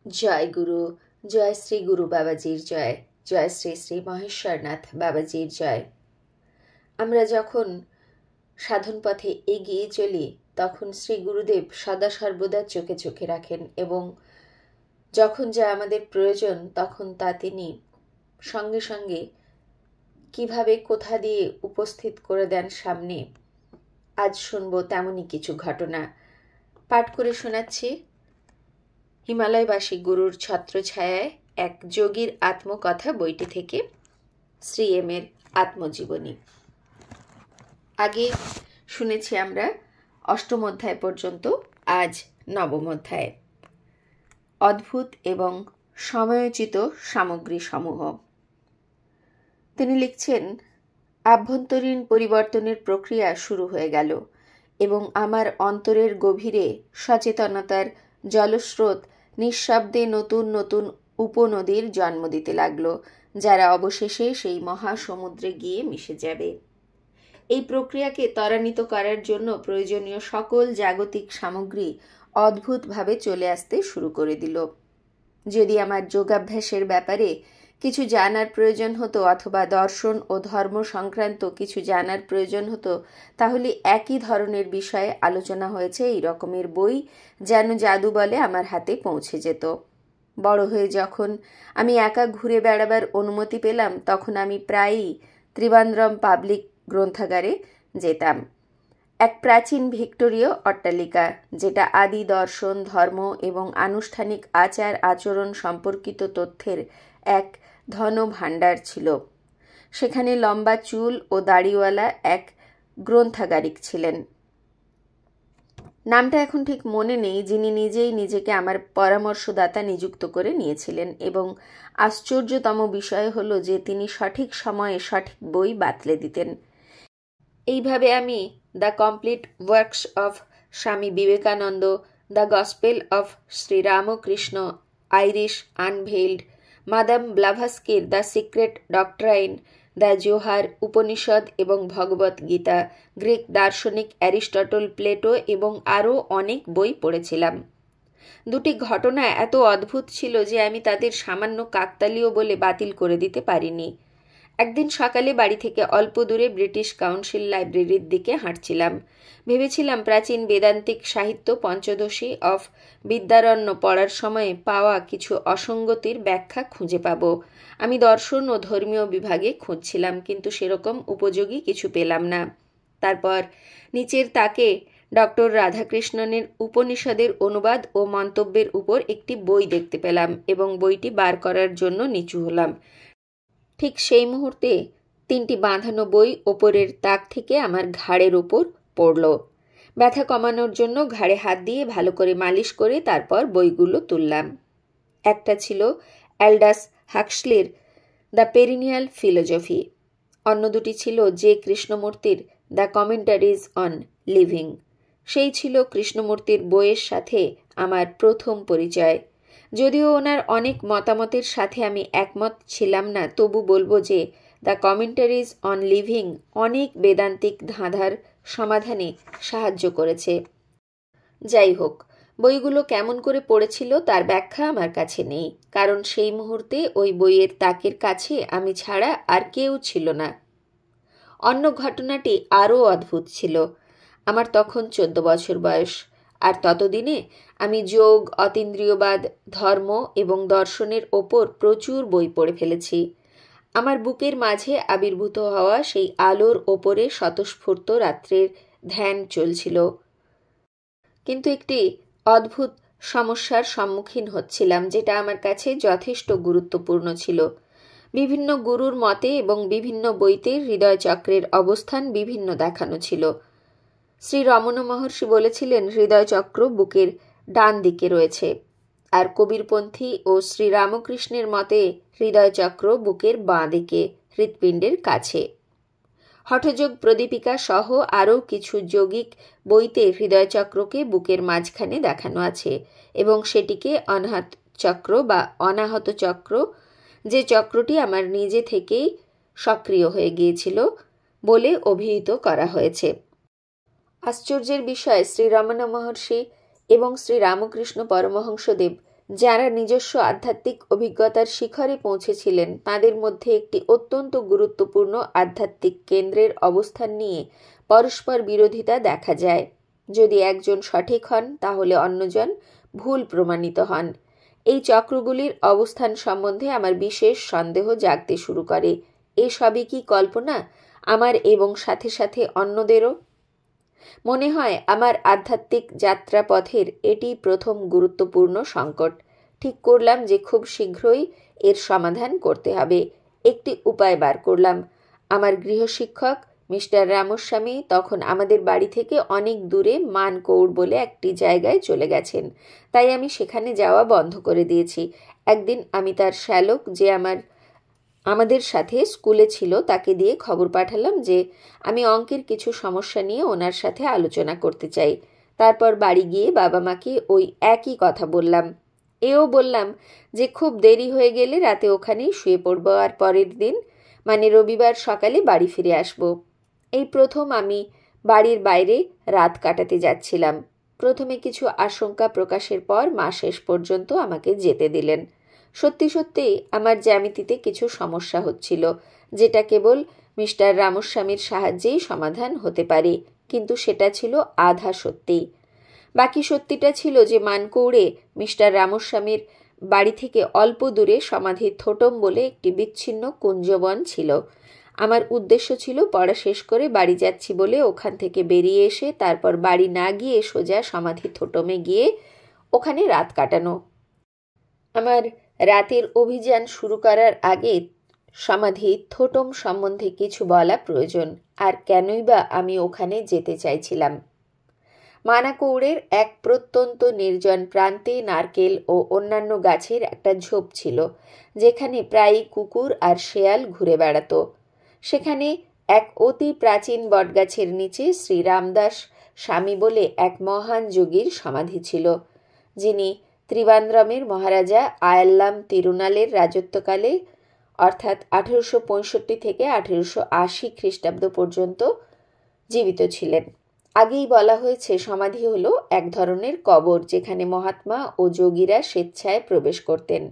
জয় গুরু, জয় শ্রী গুরু বাবাজির জয়, জয় শ্রী শ্রী মহেশ্বরনাথ বাবাজির জয়। আমরা যখন সাধন পথে এগিয়ে চলি তখন শ্রী গুরুদেব সদা সর্বদা চোখে চোখে রাখেন এবং যখন যা আমাদের প্রয়োজন তখন তা তিনি সঙ্গে সঙ্গে কিভাবে কোথা দিয়ে উপস্থিত করে দেন সামনে। আজ শুনব তেমনই কিছু ঘটনা। পাঠ করে শোনাচ্ছি হিমালয়বাসী গুরুর ছত্রছায়ায় এক যোগীর আত্মকথা বইটি থেকে, শ্রী এম এর আত্মজীবনী। আগে শুনেছি আমরা অষ্টম অধ্যায় পর্যন্ত, আজ নবম অধ্যায়। অদ্ভুত এবং সময়োচিত সামগ্রী সমূহ। তিনি লিখছেন, আভ্যন্তরীণ পরিবর্তনের প্রক্রিয়া শুরু হয়ে গেল এবং আমার অন্তরের গভীরে সচেতনতার জলস্রোত নিঃশব্দে নতুন নতুন উপনদীর জন্ম দিতে লাগল, যারা অবশেষে সেই মহাসমুদ্রে গিয়ে মিশে যাবে। এই প্রক্রিয়াকে ত্বরান্বিত করার জন্য প্রয়োজনীয় সকল জাগতিক সামগ্রী অদ্ভুতভাবে চলে আসতে শুরু করে দিল। যদি আমার যোগাভ্যাসের ব্যাপারে কিছু জানার প্রয়োজন হতো অথবা দর্শন ও ধর্ম সংক্রান্ত কিছু জানার প্রয়োজন হতো, তাহলে একই ধরনের বিষয়ে আলোচনা হয়েছে এই রকমের বই যেন জাদু বলে আমার হাতে পৌঁছে যেত। বড় হয়ে যখন আমি একা ঘুরে বেড়াবার অনুমতি পেলাম তখন আমি প্রায়ই ত্রিবান্দ্রম পাবলিক গ্রন্থাগারে যেতাম। এক প্রাচীন ভিক্টোরীয় অট্টালিকা, যেটা আদি দর্শন, ধর্ম এবং আনুষ্ঠানিক আচার আচরণ সম্পর্কিত তথ্যের এক ধন ভাণ্ডার ছিল। সেখানে লম্বা চুল ও দাড়িওয়ালা এক গ্রন্থাগারিক ছিলেন। নামটা এখন ঠিক মনে নেই, যিনি নিজেই নিজেকে আমার পরামর্শদাতা নিযুক্ত করে নিয়েছিলেন এবং আশ্চর্যতম বিষয় হলো যে তিনি সঠিক সময়ে সঠিক বই বাতলে দিতেন। এইভাবে আমি the complete works of Swami Vivekananda, the gospel of Sri Ramakrishna, Isis unveiled, madame ব্লাভাস্কির the secret doctrine, the Zohar, Upanishad এবং ভগবত গীতা, গ্রিক দার্শনিক অ্যারিস্টটল, প্লেটো এবং আরও অনেক বই পড়েছিলাম। দুটি ঘটনা এত অদ্ভুত ছিল যে আমি তাদের সামান্য কাকতালীয় বলে বাতিল করে দিতে পারিনি। একদিন সকালে বাড়ি থেকে অল্প দূরে ব্রিটিশ কাউন্সিল লাইব্রেরির দিকে হাঁটছিলাম। ভেবেছিলাম প্রাচীন বেদান্তিক সাহিত্য পঞ্চদশী অফ বিদ্যারণ্য পড়ার সময় পাওয়া কিছু অসঙ্গতির ব্যাখ্যা খুঁজে পাব। আমি দর্শন ও ধর্মীয় বিভাগে খুঁজছিলাম, কিন্তু সেরকম উপযোগী কিছু পেলাম না। তারপর নিচের তাকে ডক্টর রাধাকৃষ্ণনের উপনিষদের অনুবাদ ও মন্তব্যের উপর একটি বই দেখতে পেলাম এবং বইটি বার করার জন্য নিচু হলাম। ঠিক সেই মুহূর্তে তিনটি বাঁধানো বই ওপরের তাক থেকে আমার ঘাড়ের ওপর পড়ল। ব্যথা কমানোর জন্য ঘাড়ে হাত দিয়ে ভালো করে মালিশ করে তারপর বইগুলো তুললাম। একটা ছিল অ্যালডাস হাক্সলির দ্য পেরিনিয়াল ফিলোজফি, অন্য দুটি ছিল জে কৃষ্ণমূর্তির দ্য কমেন্টারিজ অন লিভিং। সেই ছিল কৃষ্ণমূর্তির বইয়ের সাথে আমার প্রথম পরিচয়। যদিও ওনার অনেক মতামতের সাথে আমি একমত ছিলাম না, তবু বলবো যে দ্য কমেন্টারিজ অন লিভিং অনেক বেদান্তিক ধাঁধার সমাধানে সাহায্য করেছে। যাই হোক, বইগুলো কেমন করে পড়েছিল তার ব্যাখ্যা আমার কাছে নেই, কারণ সেই মুহূর্তে ওই বইয়ের তাকের কাছে আমি ছাড়া আর কেউ ছিল না। অন্য ঘটনাটি আরও অদ্ভুত ছিল। আমার তখন 14 বছর বয়স, আর ততদিনে আমি যোগ, অতীন্দ্রিয়বাদ, ধর্ম এবং দর্শনের ওপর প্রচুর বই পড়ে ফেলেছি। আমার বুকের মাঝে আবির্ভূত হওয়া সেই আলোর ওপরে স্বতঃস্ফূর্ত রাত্রের ধ্যান চলছিল। কিন্তু একটি অদ্ভুত সমস্যার সম্মুখীন হচ্ছিলাম, যেটা আমার কাছে যথেষ্ট গুরুত্বপূর্ণ ছিল। বিভিন্ন গুরুর মতে এবং বিভিন্ন বইতে হৃদয়চক্রের অবস্থান বিভিন্ন দেখানো ছিল। শ্রী রমণ মহর্ষি বলেছিলেন হৃদয়চক্র বুকের ডান দিকে রয়েছে, আর কবীরপন্থী ও শ্রীরামকৃষ্ণের মতে হৃদয়চক্র বুকের বাঁ দিকে, হৃৎপিণ্ডের কাছে। হঠযোগ প্রদীপিকা সহ আরও কিছু যৌগিক বইতে হৃদয়চক্রকে বুকের মাঝখানে দেখানো আছে এবং সেটিকে অনাহত চক্র বা অনাহত চক্র, যে চক্রটি আমার নিজে থেকেই সক্রিয় হয়ে গিয়েছিল, বলে অভিহিত করা হয়েছে। আশ্চর্যের বিষয়, শ্রী রমণ মহর্ষি এবং শ্রী রামকৃষ্ণ পরমহংসদেব যারা নিজস্ব আধ্যাত্মিক অভিজ্ঞতার শিখরে পৌঁছেছিলেন তাদের মধ্যে একটি অত্যন্ত গুরুত্বপূর্ণ আধ্যাত্মিক কেন্দ্রের অবস্থান নিয়ে পরস্পর বিরোধিতা দেখা যায়। যদি একজন সঠিক হন তাহলে অন্যজন ভুল প্রমাণিত হন। এই চক্রগুলির অবস্থান সম্বন্ধে আমার বিশেষ সন্দেহ জাগতে শুরু করে। এসবই কি কল্পনা, আমার এবং সাথে সাথে অন্যদেরও? মনে হয় আমার আধ্যাত্মিক যাত্রাপথের এটি প্রথম গুরুত্বপূর্ণ সংকট। ঠিক করলাম যে খুব শীঘ্রই এর সমাধান করতে হবে। একটি উপায় বার করলাম। আমার গৃহশিক্ষক মিস্টার রামস্বামী তখন আমাদের বাড়ি থেকে অনেক দূরে মানকৌড় বলে একটি জায়গায় চলে গেছেন, তাই আমি সেখানে যাওয়া বন্ধ করে দিয়েছি। একদিন আমি তার শ্যালক যে আমাদের সাথে স্কুলে ছিল তাকে দিয়ে খবর পাঠালাম যে আমি অঙ্কের কিছু সমস্যা নিয়ে ওনার সাথে আলোচনা করতে চাই। তারপর বাড়ি গিয়ে বাবা মাকে ওই একই কথা বললাম। এও বললাম যে খুব দেরি হয়ে গেলে রাতে ওখানেই শুয়ে পড়ব, আর পরের দিন মানে রবিবার সকালে বাড়ি ফিরে আসব। এই প্রথম আমি বাড়ির বাইরে রাত কাটাতে যাচ্ছিলাম। প্রথমে কিছু আশঙ্কা প্রকাশের পর মা শেষ পর্যন্ত আমাকে যেতে দিলেন। সত্যি সত্যি আমার জ্যামিতিতে কিছু সমস্যা হচ্ছিল, যেটা কেবল মিস্টার রামস্বামীর সাহায্যেই সমাধান হতে পারে, কিন্তু সেটা ছিল আধা সত্যি। বাকি সত্যিটা ছিল যে মানকৌড়ে মিস্টার রামস্বামীর বাড়ি থেকে অল্প দূরে সমাধির থোটম বলে একটি বিচ্ছিন্ন কুঞ্জবন ছিল। আমার উদ্দেশ্য ছিল পড়া শেষ করে বাড়ি যাচ্ছি বলে ওখান থেকে বেরিয়ে এসে তারপর বাড়ি না গিয়ে সোজা সমাধি থোটমে গিয়ে ওখানে রাত কাটানো। আমার রাতের অভিযান শুরু করার আগে সমাধি থোটম সম্বন্ধে কিছু বলা প্রয়োজন। আর কেনই বা আমি ওখানে যেতে চাইছিলাম? মানাকৌড়ের এক প্রত্যন্ত নির্জন প্রান্তে নারকেল ও অন্যান্য গাছের একটা ঝোপ ছিল, যেখানে প্রায়ই কুকুর আর শেয়াল ঘুরে বেড়াত। সেখানে এক অতি প্রাচীন বটগাছের নিচে শ্রী রামদাস স্বামী বলে এক মহান যোগীর সমাধি ছিল, যিনি ত্রিবান্দ্রমের মহারাজা আয়াল্লাম তিরুনালের রাজত্বকালে অর্থাৎ 1865 থেকে 1880 খ্রিস্টাব্দ পর্যন্ত জীবিত ছিলেন। আগেই বলা হয়েছে সমাধি হলো এক ধরনের কবর যেখানে মহাত্মা ও যোগীরা স্বেচ্ছায় প্রবেশ করতেন।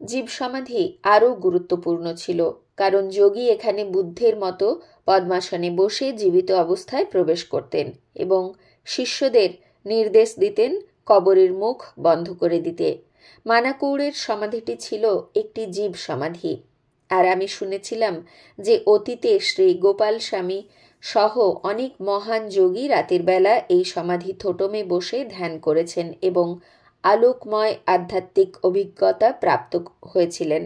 জীব সমাধি আরও গুরুত্বপূর্ণ ছিল, কারণ যোগী এখানে বুদ্ধের মতো পদ্মাসনে বসে জীবিত অবস্থায় প্রবেশ করতেন এবং শিষ্যদের নির্দেশ দিতেন কবরের মুখ বন্ধ করে দিতে। মানাকৌড়ের সমাধিটি ছিল একটি জীব সমাধি, আর আমি শুনেছিলাম যে অতীতে শ্রী গোপাল স্বামী সহ অনেক মহান যোগী রাতের বেলা এই সমাধি থোটমে বসে ধ্যান করেছেন এবং আলোকময় আধ্যাত্মিক অভিজ্ঞতা প্রাপ্ত হয়েছিলেন।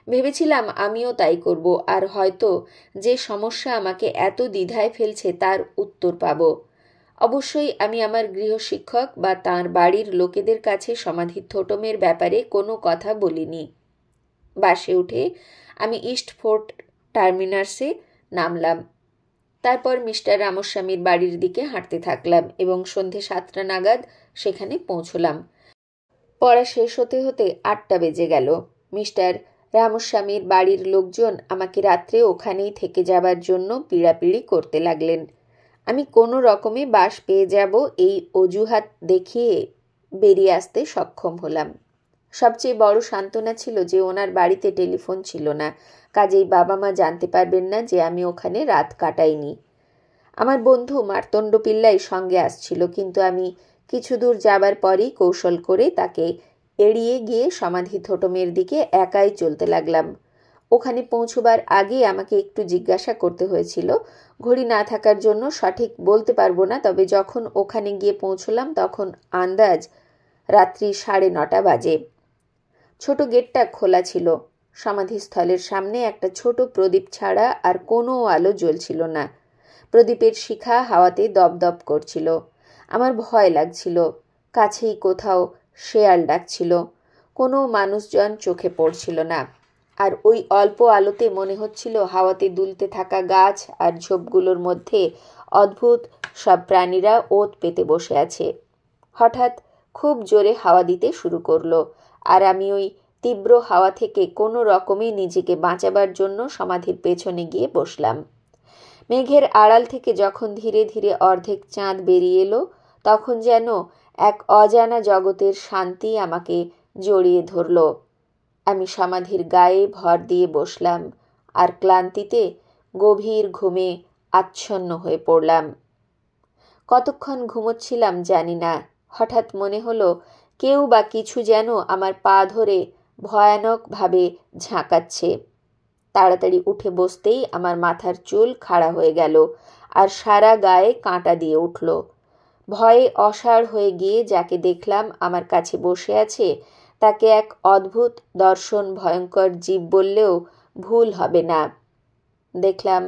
ভেবেছিলাম আমিও তাই করব, আর হয়তো যে সমস্যা আমাকে এত দ্বিধায় ফেলছে তার উত্তর পাব। অবশ্যই আমি আমার গৃহশিক্ষক বা তাঁর বাড়ির লোকেদের কাছে সমাধি থোটমের ব্যাপারে কোনো কথা বলিনি। বাসে উঠে আমি ইস্ট ফোর্ট টার্মিনাসে নামলাম। তারপর মিস্টার রামস্বামীর বাড়ির দিকে হাঁটতে থাকলাম এবং সন্ধে 7টা নাগাদ সেখানে পৌঁছলাম। পড়া শেষ হতে হতে 8টা বেজে গেল। মিস্টার রামস্বামীর বাড়ির লোকজন আমাকে রাত্রে ওখানেই থেকে যাবার জন্য পীড়াপিড়ি করতে লাগলেন। আমি কোনো রকমে বাস পেয়ে যাব এই অজুহাত দেখিয়ে বেরিয়ে আসতে সক্ষম হলাম। সবচেয়ে বড় সান্ত্বনা ছিল যে ওনার বাড়িতে টেলিফোন ছিল না, কাজেই বাবা মা জানতে পারবেন না যে আমি ওখানে রাত কাটাইনি। আমার বন্ধু মার্তণ্ড পিল্লাই সঙ্গে আসছিল, কিন্তু আমি কিছু দূর যাবার পরই কৌশল করে তাকে এড়িয়ে গিয়ে সমাধি থোটমের দিকে একাই চলতে লাগলাম। ওখানে পৌঁছবার আগে আমাকে একটু জিজ্ঞাসা করতে হয়েছিল। ঘড়ি না থাকার জন্য সঠিক বলতে পারবো না, তবে যখন ওখানে গিয়ে পৌঁছলাম তখন আন্দাজ রাত্রি 9:30 বাজে। ছোট গেটটা খোলা ছিল। সমাধিস্থলের সামনে একটা ছোট প্রদীপ ছাড়া আর কোনো আলো জ্বলছিল না। প্রদীপের শিখা হাওয়াতে দপদপ করছিল। আমার ভয় লাগছিল। কাছেই কোথাও শেয়াল ডাকছিল। কোনো মানুষজন চোখে পড়ছিল না, আর ওই অল্প আলোতে মনে হচ্ছিল হাওয়াতে দুলতে থাকা গাছ আর ঝোপগুলোর মধ্যে অদ্ভুত সব প্রাণীরা ওত পেতে বসে আছে। হঠাৎ খুব জোরে হাওয়া দিতে শুরু করলো, আর আমি ওই তীব্র হাওয়া থেকে কোনো রকমে নিজেকে বাঁচাবার জন্য সমাধির পেছনে গিয়ে বসলাম। মেঘের আড়াল থেকে যখন ধীরে ধীরে অর্ধেক চাঁদ বেরিয়ে এলো, তখন যেন এক অজানা জগতের শান্তি আমাকে জড়িয়ে ধরল। আমি সমাধির গায়ে ভর দিয়ে বসলাম আর ক্লান্তিতে গভীর ঘুমে আচ্ছন্ন হয়ে পড়লাম। কতক্ষণ ঘুমোচ্ছিলাম জানি না। হঠাৎ মনে হলো কেউ বা কিছু যেন আমার পা ধরে ভয়ানকভাবে ঝাঁকাচ্ছে। তাড়াতাড়ি উঠে বসতেই আমার মাথার চুল খাড়া হয়ে গেল আর সারা গায়ে কাঁটা দিয়ে উঠল। ভয়ে অসাড় হয়ে গিয়ে যাকে দেখলাম আমার কাছে বসে আছে তাকে এক অদ্ভুত দর্শন ভয়ঙ্কর জীব বললেও ভুল হবে না। দেখলাম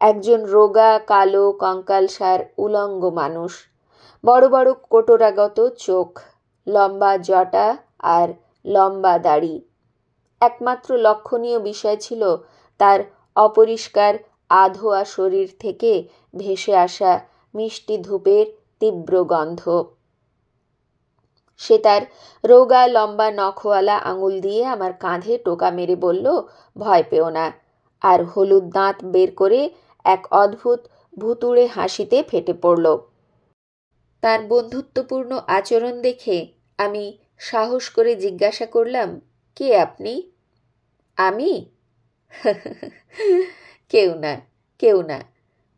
একজন রোগা কালো কঙ্কালসার উলঙ্গ মানুষ, বড় বড় কোটরাগত চোখ, লম্বা জটা আর লম্বা দাড়ি। একমাত্র লক্ষণীয় বিষয় ছিল তার অপরিষ্কার আধোয়া শরীর থেকে ভেসে আসা মিষ্টি ধূপের তীব্র গন্ধ। সে তার রোগা লম্বা নখওয়ালা আঙুল দিয়ে আমার কাঁধে টোকা মেরে বলল, ভয় পেও না, আর হলুদ দাঁত বের করে এক অদ্ভুত ভুতুড়ে হাসিতে ফেটে পড়ল। তার বন্ধুত্বপূর্ণ আচরণ দেখে আমি সাহস করে জিজ্ঞাসা করলাম, কে আপনি? আমি? কেউ না, কেউ না,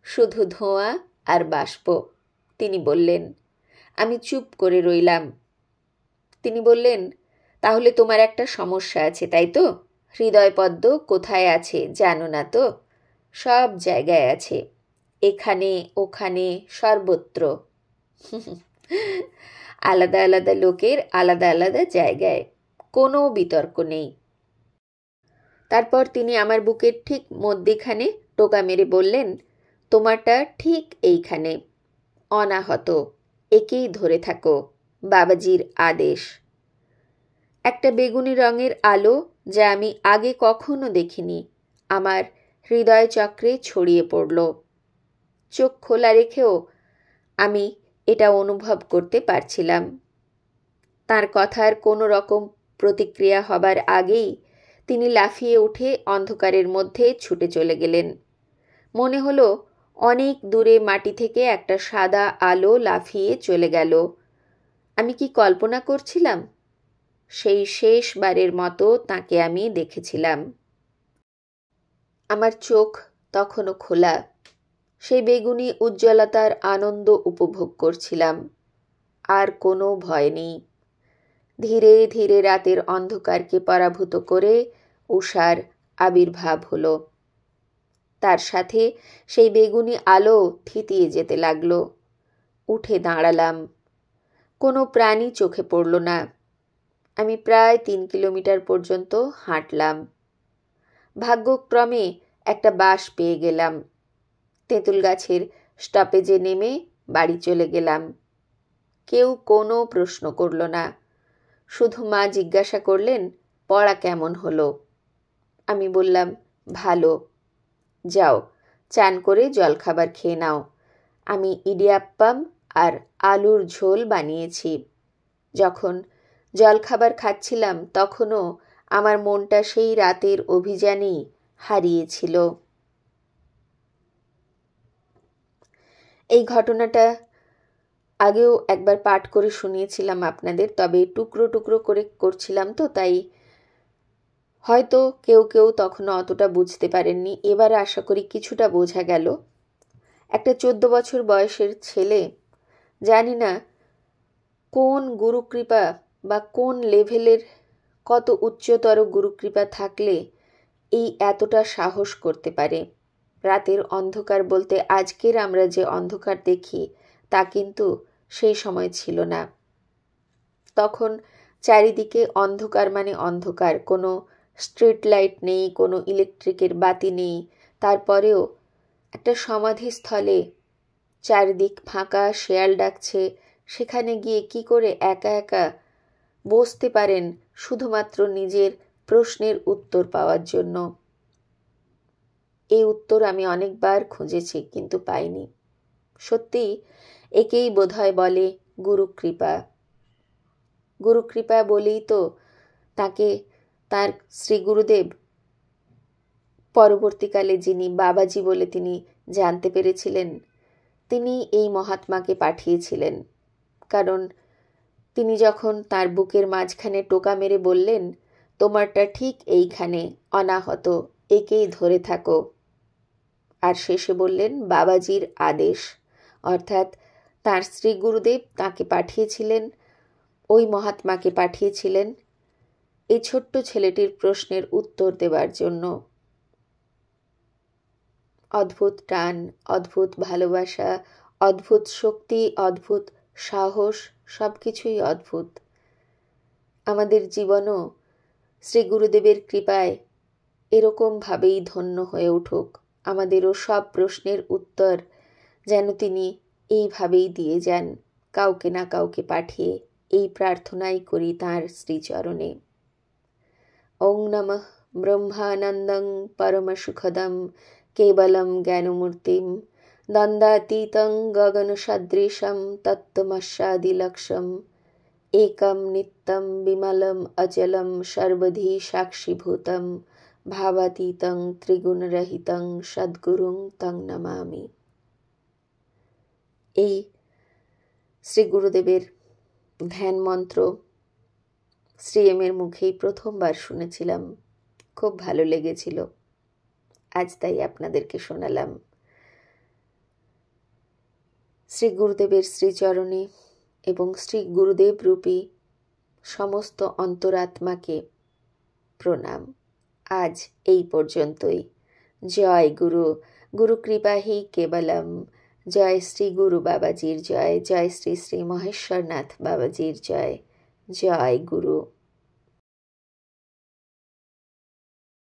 শুধু ধোঁয়া আর বাষ্প, তিনি বললেন। আমি চুপ করে রইলাম। তিনি বললেন, তাহলে তোমার একটা সমস্যা আছে, তাই তো? হৃদয়পদ্ম কোথায় আছে জানো না তো? সব জায়গায় আছে, এখানে ওখানে সর্বত্র। আলাদা আলাদা লোকের আলাদা আলাদা জায়গায়, কোনো বিতর্ক নেই। তারপর তিনি আমার বুকের ঠিক মধ্যিখানে টোকা মেরে বললেন, তোমারটা ঠিক এইখানে, অনাহত, একেই ধরে থাকো, বাবাজির আদেশ। একটা বেগুনি রঙের আলো, যা আমি আগে কখনো দেখিনি, আমার হৃদয় চক্রে ছড়িয়ে পড়ল। চোখ খোলা রেখেও আমি এটা অনুভব করতে পারছিলাম। তার কথার কোনো রকম প্রতিক্রিয়া হবার আগেই তিনি লাফিয়ে উঠে অন্ধকারের মধ্যে ছুটে চলে গেলেন। মনে হলো অনেক দূরে মাটি থেকে একটা সাদা আলো লাফিয়ে চলে গেল। আমি কি কল্পনা করছিলাম? সেই শেষবারের মতো তাকে আমি দেখেছিলাম। আমার চোখ তখনও খোলা। সেই বেগুনি উজ্জ্বলতার আনন্দ উপভোগ করছিলাম। আর কোনো ভয় নেই। ধীরে ধীরে রাতের অন্ধকারকে পরাভূত করে উষার আবির্ভাব হলো। তার সাথে সেই বেগুনি আলো থিতিয়ে যেতে লাগলো। উঠে দাঁড়ালাম। কোনো প্রাণী চোখে পড়ল না। আমি প্রায় 3 কিলোমিটার পর্যন্ত হাঁটলাম। ভাগ্যক্রমে একটা বাস পেয়ে গেলাম। তেঁতুল গাছের স্টপেজে নেমে বাড়ি চলে গেলাম। কেউ কোনো প্রশ্ন করল না। শুধু মা জিজ্ঞাসা করলেন, পড়া কেমন হলো? আমি বললাম, ভালো। যাও, চান করে জলখাবার খেয়ে নাও। আমি ইডিয়াপ্পাম আর আলুর ঝোল বানিয়েছি। যখন জলখাবার খাচ্ছিলাম তখনও আমার মনটা সেই রাতের অভিযানেই হারিয়েছিল। এই ঘটনাটা আগেও একবার পাঠ করে শুনিয়েছিলাম আপনাদের, তবে টুকরো টুকরো করে করছিলাম তো, তাই হয়তো কেউ কেউ তখনও অতটা বুঝতে পারেননি। এবারে আশা করি কিছুটা বোঝা গেল। একটা 14 বছর বয়সের ছেলে, জানি না কোন গুরুকৃপা বা কোন লেভেলের কত উচ্চতর গুরুকৃপা থাকলে এই এতটা সাহস করতে পারে। রাতের অন্ধকার বলতে আজকের আমরা যে অন্ধকার দেখি তা কিন্তু সেই সময় ছিল না। তখন চারিদিকে অন্ধকার মানে অন্ধকার, কোনো স্ট্রিট লাইট নেই, কোনো ইলেকট্রিকের বাতি নেই। তারপরেও একটা সমাধিস্থলে চারিদিক ফাঁকা, শেয়াল ডাকছে, সেখানে গিয়ে কি করে একা একা বসতে পারেন শুধুমাত্র নিজের প্রশ্নের উত্তর পাওয়ার জন্য? এই উত্তর আমি অনেকবার খুঁজেছি কিন্তু পাইনি। সত্যি একেই বোধহয় বলে গুরুকৃপা। গুরুকৃপা বলেই তো তাকে তার শ্রী গুরুদেব পরবর্তীকালে যিনি বাবাজি বলে তিনি জানতে পেরেছিলেন, তিনি এই মহাত্মাকে পাঠিয়েছিলেন। কারণ তিনি যখন তার বুকের মাঝখানে টোকা মেরে বললেন, তোমারটা ঠিক এইখানে, অনাহত, একেই ধরে থাকো, আর শেষে বললেন, বাবাজির আদেশ, অর্থাৎ তাঁর শ্রী গুরুদেব তাঁকে পাঠিয়েছিলেন, ওই মহাত্মাকে পাঠিয়েছিলেন এই ছোট্ট ছেলেটির প্রশ্নের উত্তর দেবার জন্য। অদ্ভুত টান, অদ্ভুত ভালোবাসা, অদ্ভুত শক্তি, অদ্ভুত সাহস, সব কিছুই অদ্ভুত। আমাদের জীবনও শ্রী গুরুদেবের কৃপায় এরকমভাবেই ধন্য হয়ে উঠুক। আমাদেরও সব প্রশ্নের উত্তর যেন তিনি এইভাবেই দিয়ে যান, কাউকে না কাউকে পাঠিয়ে। এই প্রার্থনাই করি তাঁর শ্রীচরণে। ওং নমঃ ব্রহ্মানন্দং পরমসুখদং কেবলং জ্ঞানমূর্তিং দ্বন্দ্বাতীতং গগনসদৃশং তত্ত্বমস্যাদিলক্ষ্যম একম নিত্যং বিমলম অচলম সর্বধি সাক্ষীভূতং ভাবাতীতং ত্রিগুণরহিতং সদ্গুরুং তং নমামি। এই শ্রী গুরুদেবের ধ্যান মন্ত্র শ্রীএমের মুখেই প্রথমবার শুনেছিলাম, খুব ভালো লেগেছিল, আজ তাই আপনাদেরকে শোনালাম। শ্রী গুরুদেবের শ্রীচরণে এবং শ্রী গুরুদেব রূপী সমস্ত অন্তরাত্মাকে প্রণাম। আজ এই পর্যন্তই। জয় গুরু, গুরু কৃপাহি কেবলম। জয় শ্রী গুরু বাবাজির জয়, জয় শ্রী শ্রী মহেশ্বরনাথ বাবাজির জয়, জয় গুরু।